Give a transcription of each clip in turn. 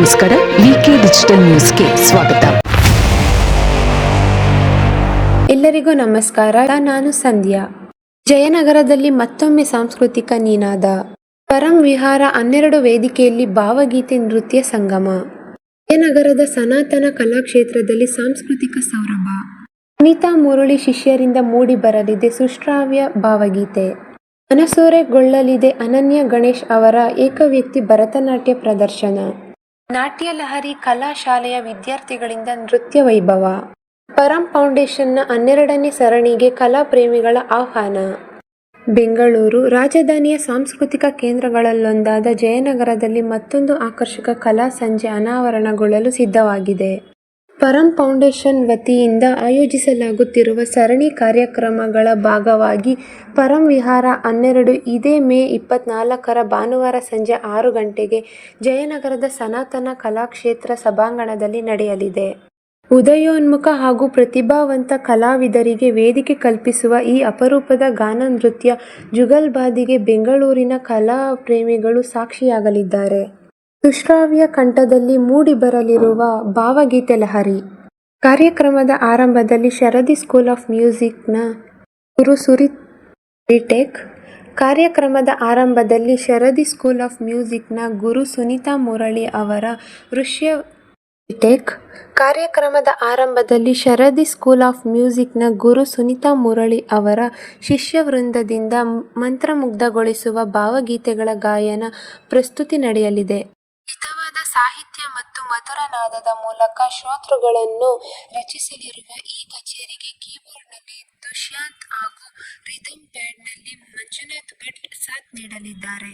ನಮಸ್ಕಾರ. ವಿಕೆ ಡಿಜಿಟಲ್ ನ್ಯೂಸ್ಗೆ ಸ್ವಾಗತ. ಎಲ್ಲರಿಗೂ ನಮಸ್ಕಾರ. ನಾನು ಸಂಧ್ಯಾ. ಜಯನಗರದಲ್ಲಿ ಮತ್ತೊಮ್ಮೆ ಸಾಂಸ್ಕೃತಿಕ ನಿನಾದ. ಪರಂ ವಿಹಾರ 12 ವೇದಿಕೆಯಲ್ಲಿ ಭಾವಗೀತೆ ನೃತ್ಯ ಸಂಗಮ. ಜಯನಗರದ ಸನಾತನ ಕಲಾಕ್ಷೇತ್ರದಲ್ಲಿ ಸಾಂಸ್ಕೃತಿಕ ಸೌರಭ. ಸುನೀತಾ ಮುರಳಿ ಶಿಷ್ಯರಿಂದ ಮೂಡಿ ಬರಲಿದೆ ಸುಶ್ರಾವ್ಯ ಭಾವಗೀತೆ. ಮನಸೂರೆಗೊಳ್ಳಲಿದೆ ಅನನ್ಯ ಗಣೇಶ್ ಅವರ ಏಕವ್ಯಕ್ತಿ ಭರತನಾಟ್ಯ ಪ್ರದರ್ಶನ. ನಾಟ್ಯ ಲಹರಿ ಕಲಾ ಶಾಲೆಯ ವಿದ್ಯಾರ್ಥಿಗಳಿಂದ ನೃತ್ಯ ವೈಭವ. ಪರಂ ಫೌಂಡೇಶನ್ನ 12ನೇ ಸರಣಿಗೆ ಕಲಾ ಪ್ರೇಮಿಗಳ ಆಹ್ವಾನ. ಬೆಂಗಳೂರು ರಾಜಧಾನಿಯ ಸಾಂಸ್ಕೃತಿಕ ಕೇಂದ್ರಗಳಲ್ಲೊಂದಾದ ಜಯನಗರದಲ್ಲಿ ಮತ್ತೊಂದು ಆಕರ್ಷಕ ಕಲಾ ಸಂಜೆ ಅನಾವರಣಗೊಳ್ಳಲು ಸಿದ್ಧವಾಗಿದೆ. ಪರಂ ಫೌಂಡೇಶನ್ ವತಿಯಿಂದ ಆಯೋಜಿಸಲಾಗುತ್ತಿರುವ ಸರಣಿ ಕಾರ್ಯಕ್ರಮಗಳ ಭಾಗವಾಗಿ ಪರಂ ವಿಹಾರ 12 ಇದೇ ಮೇ 24 ಭಾನುವಾರ ಸಂಜೆ 6 ಗಂಟೆಗೆ ಜಯನಗರದ ಸನಾತನ ಕಲಾಕ್ಷೇತ್ರ ಸಭಾಂಗಣದಲ್ಲಿ ನಡೆಯಲಿದೆ. ಉದಯೋನ್ಮುಖ ಹಾಗೂ ಪ್ರತಿಭಾವಂತ ಕಲಾವಿದರಿಗೆ ವೇದಿಕೆ ಕಲ್ಪಿಸುವ ಈ ಅಪರೂಪದ ಗಾನ ನೃತ್ಯ ಜುಗಲ್ಬಂದಿಗೆ ಬೆಂಗಳೂರಿನ ಕಲಾ ಪ್ರೇಮಿಗಳು ಸಾಕ್ಷಿಯಾಗಲಿದ್ದಾರೆ. ಸುಶ್ರಾವ್ಯ ಕಂಠದಲ್ಲಿ ಮೂಡಿಬರಲಿರುವ ಭಾವಗೀತೆ ಲಹರಿ. ಕಾರ್ಯಕ್ರಮದ ಆರಂಭದಲ್ಲಿ ಶರದಿ ಸ್ಕೂಲ್ ಆಫ್ ಮ್ಯೂಸಿಕ್ನ ಗುರು ಕಾರ್ಯಕ್ರಮದ ಆರಂಭದಲ್ಲಿ ಶರದಿ ಸ್ಕೂಲ್ ಆಫ್ ಮ್ಯೂಸಿಕ್ನ ಗುರು ಸುನೀತಾ ಮುರಳಿ ಅವರ ಕಾರ್ಯಕ್ರಮದ ಆರಂಭದಲ್ಲಿ ಶರದಿ ಸ್ಕೂಲ್ ಆಫ್ ಮ್ಯೂಸಿಕ್ನ ಗುರು ಸುನೀತಾ ಮುರಳಿ ಅವರ ಶಿಷ್ಯವೃಂದದಿಂದ ಮಂತ್ರಮುಗ್ಧಗೊಳಿಸುವ ಭಾವಗೀತೆಗಳ ಗಾಯನ ಪ್ರಸ್ತುತಿ ನಡೆಯಲಿದೆ. ಹಿತವಾದ ಸಾಹಿತ್ಯ ಮತ್ತು ಮಧುರ ನಾದದ ಮೂಲಕ ಶ್ರೋತೃಗಳನ್ನು ರಚಿಸಲಿರುವ ಈ ಕಚೇರಿಗೆ ಕೀಬೋರ್ಡ್ನಲ್ಲಿ ದುಷ್ಯಂತ್ ಹಾಗೂ ರಿದಮ್ ಪ್ಯಾಡ್ನಲ್ಲಿ ಮಂಜುನಾಥ್ ಭಟ್ ಸಾಥ್ ನೀಡಲಿದ್ದಾರೆ.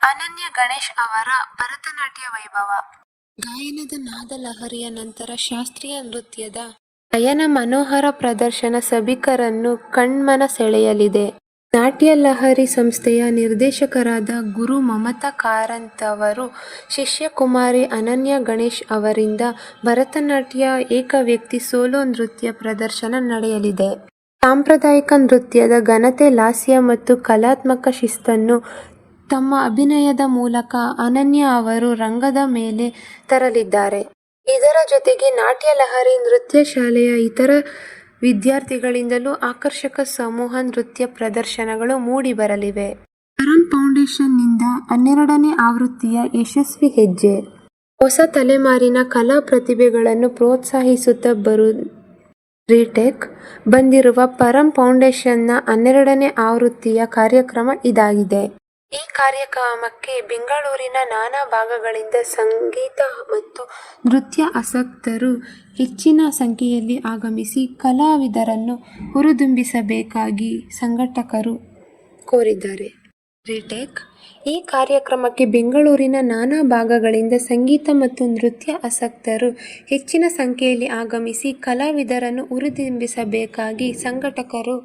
ಅನನ್ಯ ಗಣೇಶ್ ಅವರ ಭರತನಾಟ್ಯ ವೈಭವ. ಗಾಯನದ ನಾದ ಲಹರಿಯ ನಂತರ ಶಾಸ್ತ್ರೀಯ ನೃತ್ಯದ ನಯನ ಮನೋಹರ ಪ್ರದರ್ಶನ ಸಭಿಕರನ್ನು ಕಣ್ಮನ ಸೆಳೆಯಲಿದೆ. ನಾಟ್ಯ ಲಹರಿ ಸಂಸ್ಥೆಯ ನಿರ್ದೇಶಕರಾದ ಗುರು ಮಮತಾ ಕಾರಂತ್ ಅವರು ಶಿಷ್ಯ ಕುಮಾರಿ ಅನನ್ಯ ಗಣೇಶ್ ಅವರಿಂದ ಭರತನಾಟ್ಯ ಏಕವ್ಯಕ್ತಿ ಸೋಲೋ ನೃತ್ಯ ಪ್ರದರ್ಶನ ನಡೆಯಲಿದೆ. ಸಾಂಪ್ರದಾಯಿಕ ನೃತ್ಯದ ಘನತೆ, ಲಾಸ್ಯ ಮತ್ತು ಕಲಾತ್ಮಕ ಶಿಸ್ತನ್ನು ತಮ್ಮ ಅಭಿನಯದ ಮೂಲಕ ಅನನ್ಯ ಅವರು ರಂಗದ ಮೇಲೆ ತರಲಿದ್ದಾರೆ. ಇದರ ಜೊತೆಗೆ ನಾಟ್ಯ ಲಹರಿ ನೃತ್ಯ ಶಾಲೆಯ ಇತರ ವಿದ್ಯಾರ್ಥಿಗಳಿಂದಲೂ ಆಕರ್ಷಕ ಸಮೂಹ ನೃತ್ಯ ಪ್ರದರ್ಶನಗಳು ಮೂಡಿಬರಲಿವೆ. ಪರಂ ಫೌಂಡೇಶನ್ನಿಂದ 12ನೇ ಆವೃತ್ತಿಯ ಯಶಸ್ವಿ ಹೆಜ್ಜೆ. ಹೊಸ ತಲೆಮಾರಿನ ಕಲಾ ಪ್ರತಿಭೆಗಳನ್ನು ಪ್ರೋತ್ಸಾಹಿಸುತ್ತಾ ಬಂದಿರುವ ಪರಂ ಫೌಂಡೇಶನ್ನ 12ನೇ ಆವೃತ್ತಿಯ ಕಾರ್ಯಕ್ರಮ ಇದಾಗಿದೆ. ಈ ಕಾರ್ಯಕ್ರಮಕ್ಕೆ ಬೆಂಗಳೂರಿನ ನಾನಾ ಭಾಗಗಳಿಂದ ಸಂಗೀತ ಮತ್ತು ನೃತ್ಯ ಆಸಕ್ತರು ಹೆಚ್ಚಿನ ಸಂಖ್ಯೆಯಲ್ಲಿ ಆಗಮಿಸಿ ಕಲಾವಿದರನ್ನು ಹುರಿದುಂಬಿಸಬೇಕಾಗಿ ಸಂಘಟಕರು ಕೋರಿದ್ದಾರೆ. ಈ ಕಾರ್ಯಕ್ರಮಕ್ಕೆ ಬೆಂಗಳೂರಿನ ನಾನಾ ಭಾಗಗಳಿಂದ ಸಂಗೀತ ಮತ್ತು ನೃತ್ಯ ಆಸಕ್ತರು ಹೆಚ್ಚಿನ ಸಂಖ್ಯೆಯಲ್ಲಿ ಆಗಮಿಸಿ ಕಲಾವಿದರನ್ನು ಹುರಿದುಂಬಿಸಬೇಕಾಗಿ ಸಂಘಟಕರು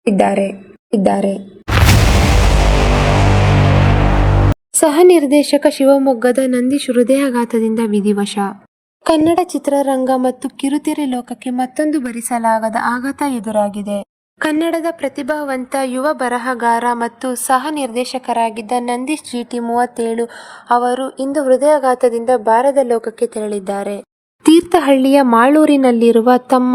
ಇದ್ದಾರೆ. ಸಹ ನಿರ್ದೇಶಕ ಶಿವಮೊಗ್ಗದ ನಂದೀಶ್ ಹೃದಯಾಘಾತದಿಂದ ವಿಧಿವಶ. ಕನ್ನಡ ಚಿತ್ರರಂಗ ಮತ್ತು ಕಿರುತೆರೆ ಲೋಕಕ್ಕೆ ಮತ್ತೊಂದು ಭರಿಸಲಾಗದ ಆಘಾತ ಎದುರಾಗಿದೆ. ಕನ್ನಡದ ಪ್ರತಿಭಾವಂತ ಯುವ ಬರಹಗಾರ ಮತ್ತು ಸಹ ನಿರ್ದೇಶಕರಾಗಿದ್ದ ನಂದೀಶ್ ಜಿಟಿ 37 ಅವರು ಇಂದು ಹೃದಯಾಘಾತದಿಂದ ಬಾರದ ಲೋಕಕ್ಕೆ ತೆರಳಿದ್ದಾರೆ. ತೀರ್ಥಹಳ್ಳಿಯ ಮಾಳೂರಿನಲ್ಲಿರುವ ತಮ್ಮ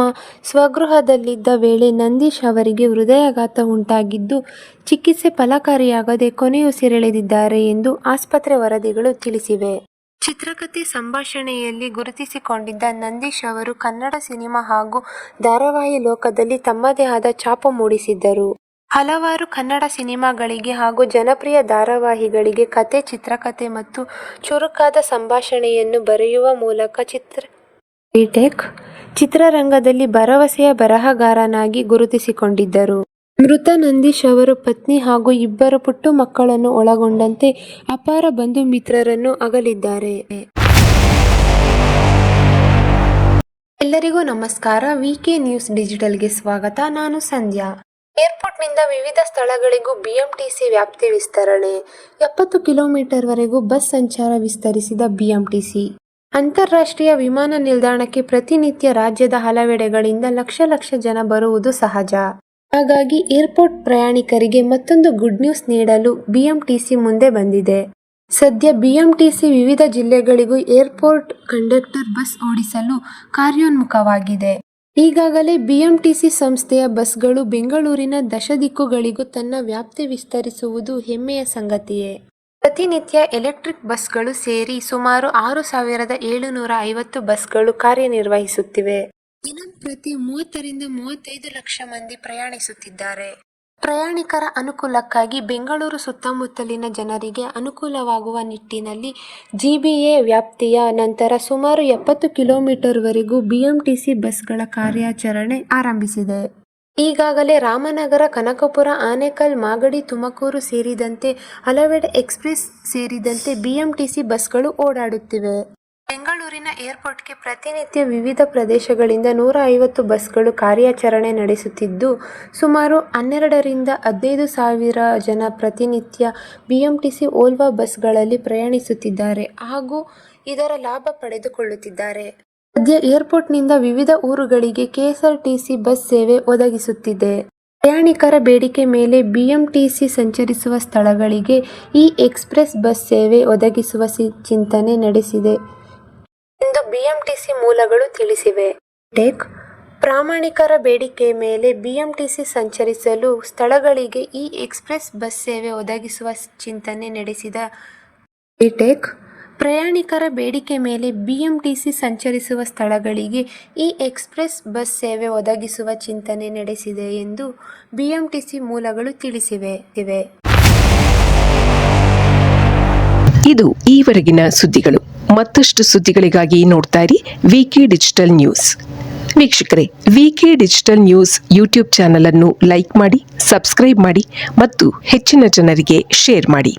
ಸ್ವಗೃಹದಲ್ಲಿದ್ದ ವೇಳೆ ನಂದೀಶ್ ಅವರಿಗೆ ಹೃದಯಾಘಾತ ಉಂಟಾಗಿದ್ದು, ಚಿಕಿತ್ಸೆ ಫಲಕಾರಿಯಾಗದೆ ಕೊನೆಯುಸಿರೆಳೆದಿದ್ದಾರೆ ಎಂದು ಆಸ್ಪತ್ರೆ ವರದಿಗಳು ತಿಳಿಸಿವೆ. ಚಿತ್ರಕಥೆ ಸಂಭಾಷಣೆಯಲ್ಲಿ ಗುರುತಿಸಿಕೊಂಡಿದ್ದ ನಂದೀಶ್ ಅವರು ಕನ್ನಡ ಸಿನಿಮಾ ಹಾಗೂ ಧಾರಾವಾಹಿ ಲೋಕದಲ್ಲಿ ತಮ್ಮದೇ ಆದ ಛಾಪು ಮೂಡಿಸಿದ್ದರು. ಹಲವಾರು ಕನ್ನಡ ಸಿನಿಮಾಗಳಿಗೆ ಹಾಗೂ ಜನಪ್ರಿಯ ಧಾರಾವಾಹಿಗಳಿಗೆ ಕಥೆ, ಚಿತ್ರಕಥೆ ಮತ್ತು ಚುರುಕಾದ ಸಂಭಾಷಣೆಯನ್ನು ಬರೆಯುವ ಮೂಲಕ ಚಿತ್ರರಂಗದಲ್ಲಿ ಭರವಸೆಯ ಬರಹಗಾರನಾಗಿ ಗುರುತಿಸಿಕೊಂಡಿದ್ದರು. ಮೃತ ನಂದೀಶ್ ಅವರು ಪತ್ನಿ ಹಾಗೂ 2 ಪುಟ್ಟ ಮಕ್ಕಳನ್ನು ಒಳಗೊಂಡಂತೆ ಅಪಾರ ಬಂಧು ಮಿತ್ರರನ್ನು ಅಗಲಿದ್ದಾರೆ. ಎಲ್ಲರಿಗೂ ನಮಸ್ಕಾರ. ವಿಕೆ ನ್ಯೂಸ್ ಡಿಜಿಟಲ್ಗೆ ಸ್ವಾಗತ. ನಾನು ಸಂಧ್ಯಾ. ಏರ್ಪೋರ್ಟ್ನಿಂದ ವಿವಿಧ ಸ್ಥಳಗಳಿಗೂ ಬಿಎಂಟಿಸಿ ವ್ಯಾಪ್ತಿ ವಿಸ್ತರಣೆ. 70 ಕಿಲೋಮೀಟರ್ವರೆಗೂ ಬಸ್ ಸಂಚಾರ ವಿಸ್ತರಿಸಿದ ಬಿಎಂಟಿಸಿ. ಅಂತಾರಾಷ್ಟ್ರೀಯ ವಿಮಾನ ನಿಲ್ದಾಣಕ್ಕೆ ಪ್ರತಿನಿತ್ಯ ರಾಜ್ಯದ ಹಲವೆಡೆಗಳಿಂದ ಲಕ್ಷ ಜನ ಬರುವುದು ಸಹಜ. ಹಾಗಾಗಿ ಏರ್ಪೋರ್ಟ್ ಪ್ರಯಾಣಿಕರಿಗೆ ಮತ್ತೊಂದು ಗುಡ್ ನ್ಯೂಸ್ ನೀಡಲು ಬಿಎಂಟಿಸಿ ಮುಂದೆ ಬಂದಿದೆ. ಸದ್ಯ ಬಿಎಂಟಿಸಿ ವಿವಿಧ ಜಿಲ್ಲೆಗಳಿಗೂ ಏರ್ಪೋರ್ಟ್ ಕಂಡಕ್ಟರ್ ಬಸ್ ಓಡಿಸಲು ಕಾರ್ಯೋನ್ಮುಖವಾಗಿದೆ. ಈಗಾಗಲೇ ಬಿಎಂಟಿಸಿ ಸಂಸ್ಥೆಯ ಬಸ್ಗಳು ಬೆಂಗಳೂರಿನ ದಶದಿಕ್ಕುಗಳಿಗೂ ತನ್ನ ವ್ಯಾಪ್ತಿ ವಿಸ್ತರಿಸುವುದು ಹೆಮ್ಮೆಯ ಸಂಗತಿಯೇ. ಪ್ರತಿನಿತ್ಯ ಎಲೆಕ್ಟ್ರಿಕ್ ಬಸ್ಗಳು ಸೇರಿ ಸುಮಾರು 6,750 ಬಸ್ಗಳು ಕಾರ್ಯನಿರ್ವಹಿಸುತ್ತಿವೆ. ದಿನಂಪ್ರತಿ 30ರಿಂದ 35 ಲಕ್ಷ ಮಂದಿ ಪ್ರಯಾಣಿಸುತ್ತಿದ್ದಾರೆ. ಪ್ರಯಾಣಿಕರ ಅನುಕೂಲಕ್ಕಾಗಿ ಬೆಂಗಳೂರು ಸುತ್ತಮುತ್ತಲಿನ ಜನರಿಗೆ ಅನುಕೂಲವಾಗುವ ನಿಟ್ಟಿನಲ್ಲಿ ಜಿಬಿಎ ವ್ಯಾಪ್ತಿಯ ನಂತರ ಸುಮಾರು 70 ಕಿಲೋಮೀಟರ್ವರೆಗೂ ಬಿಎಂಟಿಸಿ ಬಸ್ಗಳ ಕಾರ್ಯಾಚರಣೆ ಆರಂಭಿಸಿದೆ. ಈಗಾಗಲೇ ರಾಮನಗರ, ಕನಕಪುರ, ಆನೇಕಲ್, ಮಾಗಡಿ, ತುಮಕೂರು ಸೇರಿದಂತೆ ಹಲವೆಡೆ ಎಕ್ಸ್ಪ್ರೆಸ್ ಸೇರಿದಂತೆ ಬಿಎಂಟಿಸಿ ಬಸ್ಗಳು ಓಡಾಡುತ್ತಿವೆ. ಬೆಂಗಳೂರಿನ ಏರ್ಪೋರ್ಟ್ಗೆ ಪ್ರತಿನಿತ್ಯ ವಿವಿಧ ಪ್ರದೇಶಗಳಿಂದ 150 ಬಸ್ಗಳು ಕಾರ್ಯಾಚರಣೆ ನಡೆಸುತ್ತಿದ್ದು, ಸುಮಾರು 12ರಿಂದ 15 ಸಾವಿರ ಜನ ಪ್ರತಿನಿತ್ಯ ಬಿಎಂಟಿಸಿ ವೋಲ್ವಾ ಬಸ್ಗಳಲ್ಲಿ ಪ್ರಯಾಣಿಸುತ್ತಿದ್ದಾರೆ ಹಾಗೂ ಇದರ ಲಾಭ ಪಡೆದುಕೊಳ್ಳುತ್ತಿದ್ದಾರೆ. ಸದ್ಯ ಏರ್ಪೋರ್ಟ್ನಿಂದ ವಿವಿಧ ಊರುಗಳಿಗೆ ಕೆಎಸ್ಆರ್ಟಿಸಿ ಬಸ್ ಸೇವೆ ಒದಗಿಸುತ್ತಿದೆ. ಪ್ರಯಾಣಿಕರ ಬೇಡಿಕೆ ಮೇಲೆ ಬಿಎಂಟಿಸಿ ಸಂಚರಿಸುವ ಸ್ಥಳಗಳಿಗೆ ಈ ಎಕ್ಸ್ಪ್ರೆಸ್ ಬಸ್ ಸೇವೆ ಒದಗಿಸುವ ಚಿಂತನೆ ನಡೆಸಿದೆ ಎಂದು ಬಿಎಂಟಿಸಿ ಮೂಲಗಳು ತಿಳಿಸಿವೆ. ಪ್ರಯಾಣಿಕರ ಬೇಡಿಕೆ ಮೇಲೆ ಬಿಎಂಟಿಸಿ ಸಂಚರಿಸಲು ಸ್ಥಳಗಳಿಗೆ ಈ ಎಕ್ಸ್ಪ್ರೆಸ್ ಬಸ್ ಸೇವೆ ಒದಗಿಸುವ ಚಿಂತನೆ ನಡೆಸಿದೆ. ಪ್ರಯಾಣಿಕರ ಬೇಡಿಕೆ ಮೇಲೆ ಬಿಎಂಟಿಸಿ ಸಂಚರಿಸುವ ಸ್ಥಳಗಳಿಗೆ ಈ ಎಕ್ಸ್ಪ್ರೆಸ್ ಬಸ್ ಸೇವೆ ಒದಗಿಸುವ ಚಿಂತನೆ ನಡೆಸಿದೆ ಎಂದು ಬಿಎಂಟಿಸಿ ಮೂಲಗಳು ತಿಳಿಸಿವೆ. ಇದು ಈವರೆಗಿನ ಸುದ್ದಿಗಳು. ಮತ್ತಷ್ಟು ಸುದ್ದಿಗಳಿಗಾಗಿ ನೋಡ್ತಾ ಇರಿ ವಿಕೆ ಡಿಜಿಟಲ್ ನ್ಯೂಸ್. ವೀಕ್ಷಕರೇ, ವಿಕೆ ಡಿಜಿಟಲ್ ನ್ಯೂಸ್ ಯೂಟ್ಯೂಬ್ ಚಾನಲ್ ಅನ್ನು ಲೈಕ್ ಮಾಡಿ, ಸಬ್ಸ್ಕ್ರೈಬ್ ಮಾಡಿ ಮತ್ತು ಹೆಚ್ಚಿನ ಜನರಿಗೆ ಶೇರ್ ಮಾಡಿ.